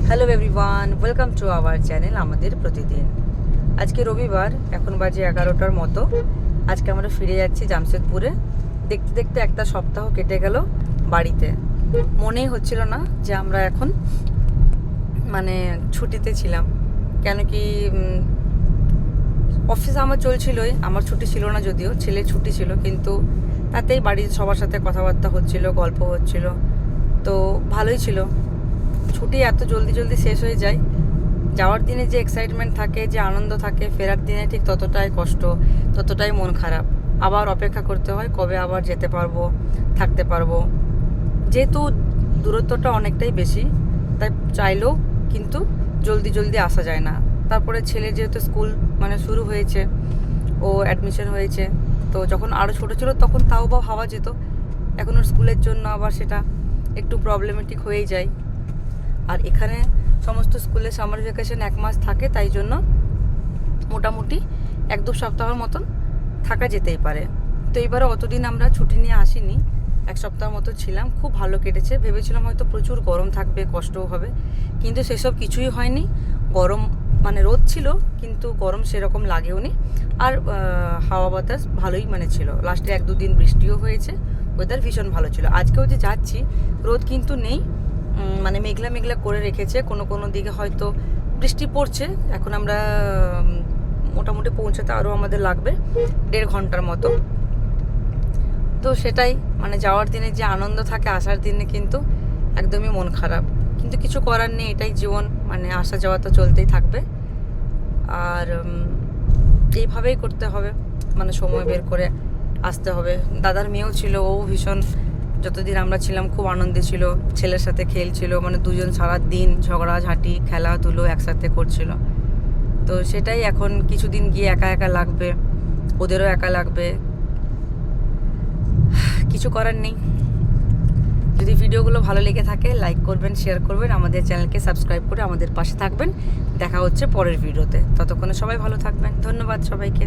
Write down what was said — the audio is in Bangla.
Hello everyone, welcome to our channel আমাদের প্রতিদিন। আজকে রবিবার, এখন বাজে 11টার মতো। আজকে আমরা ফিরে যাচ্ছি জামশেদপুরে। দেখতে দেখতে একটা সপ্তাহ কেটে গেল বাড়িতে। মনেই হচ্ছিল না যে আমরা এখন ছুটিতে ছিলাম। কেন কি অফিস আমার চলছিলই, আমার ছুটি ছিল না, যদিও ছেলের ছুটি ছিল, কিন্তু তাতেই বাড়ির সবার সাথে কথাবার্তা হচ্ছিল, গল্প হচ্ছিল, তো ভালোই ছিল। ছুটি এত জলদি জলদি শেষ হয়ে যায়। যাওয়ার দিনে যে এক্সাইটমেন্ট থাকে, যে আনন্দ থাকে, ফেরার দিনে ঠিক ততটাই কষ্ট, ততটাই মন খারাপ। আবার অপেক্ষা করতে হয় কবে আবার যেতে পারবো, থাকতে পারবো। যেহেতু দূরত্বটা অনেকটাই বেশি, তাই চাইলেও কিন্তু জলদি জলদি আসা যায় না। তারপরে ছেলের যেহেতু স্কুল শুরু হয়েছে, ও অ্যাডমিশন হয়েছে, তো যখন আরও ছোটো ছিল তখন তাও বা ভাবা যেত। এখন ওর স্কুলের জন্য আবার সেটা একটু প্রবলেমেটিক হয়েই যায়। আর এখানে সমস্ত স্কুলে সামার ভ্যাকেশন 1 মাস থাকে, তাই জন্য মোটামুটি 1-2 সপ্তাহের মতন থাকা যেতেই পারে। তো এবারে অতদিন আমরা ছুটি নিয়ে আসিনি, 1 সপ্তাহ মতো ছিলাম, খুব ভালো কেটেছে। ভেবেছিলাম হয়তো প্রচুর গরম থাকবে, কষ্টও হবে, কিন্তু সেসব কিছুই হয়নি। গরম রোদ ছিল, কিন্তু গরম সেরকম লাগেও নি। আর হাওয়া বাতাস ভালোই ছিল। লাস্টে 1-2 দিন বৃষ্টিও হয়েছে, ওয়েদার ভীষণ ভালো ছিল। আজকেও যে যাচ্ছি, রোদ কিন্তু নেই, মেঘলা মেঘলা করে রেখেছে। কোনো কোনো দিকে হয়তো বৃষ্টি পড়ছে। এখন আমরা মোটামুটি পৌঁছাতে আরও আমাদের লাগবে 1.5 ঘন্টার মতো। তো সেটাই, যাওয়ার দিনে যে আনন্দ থাকে, আসার দিনে কিন্তু একদমই মন খারাপ। কিন্তু কিছু করার নেই, এটাই জীবন, আসা যাওয়া তো চলতেই থাকবে। আর এইভাবেই করতে হবে, সময় বের করে আসতে হবে। দাদার মেয়েও ছিল, ও ভীষণ, যতদিন আমরা ছিলাম খুব আনন্দে ছিল, ছেলের সাথে খেলছিল, দুজন সারা দিন ঝগড়াঝাঁটি, খেলাধুলো একসাথে করছিল। তো সেটাই এখন কিছুদিন গিয়ে একা একা লাগবে, ওদেরও একা লাগবে, কিছু করার নেই। যদি ভিডিওগুলো ভালো লেগে থাকে, লাইক করবেন, শেয়ার করবেন, আমাদের চ্যানেলকে সাবস্ক্রাইব করে আমাদের পাশে থাকবেন। দেখা হচ্ছে পরের ভিডিওতে। ততক্ষণে সবাই ভালো থাকবেন। ধন্যবাদ সবাইকে।